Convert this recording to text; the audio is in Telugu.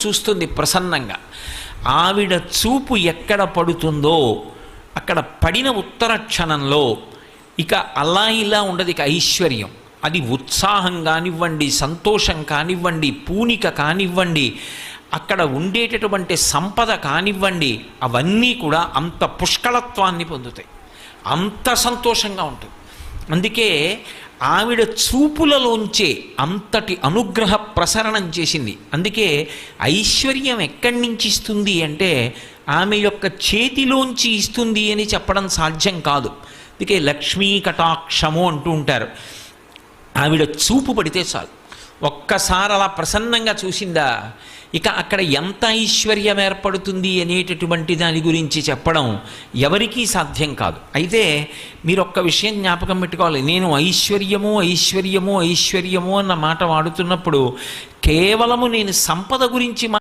చూస్తుంది ప్రసన్నంగా. ఆవిడ చూపు ఎక్కడ పడుతుందో అక్కడ పడిన ఉత్తర క్షణంలో ఇక అలా ఇలా ఉండదు. ఇక ఐశ్వర్యం, అది ఉత్సాహం కానివ్వండి, సంతోషం కానివ్వండి, పూనిక కానివ్వండి, అక్కడ ఉండేటటువంటి సంపద కానివ్వండి, అవన్నీ కూడా అంత పుష్కళత్వాన్ని పొందుతాయి, అంత సంతోషంగా ఉంటుంది. అందుకే ఆవిడ చూపులలోంచే అంతటి అనుగ్రహ ప్రసరణం చేసింది. అందుకే ఐశ్వర్యం ఎక్కడి నుంచి ఇస్తుంది అంటే ఆమె యొక్క చేతిలోంచి ఇస్తుంది అని చెప్పడం సాధ్యం కాదు. అందుకే లక్ష్మీ కటాక్షము అంటూ ఉంటారు. ఆవిడ చూపు పడితే చాలు, ఒక్కసారి అలా ప్రసన్నంగా చూసిందా ఇక అక్కడ ఎంత ఐశ్వర్యం ఏర్పడుతుంది అనేటటువంటి దాని గురించి చెప్పడం ఎవరికీ సాధ్యం కాదు. అయితే మీరు ఒక్క విషయం జ్ఞాపకం పెట్టుకోవాలి. నేను ఐశ్వర్యము ఐశ్వర్యము ఐశ్వర్యము అన్న మాట వాడుతున్నప్పుడు కేవలము నేను సంపద గురించి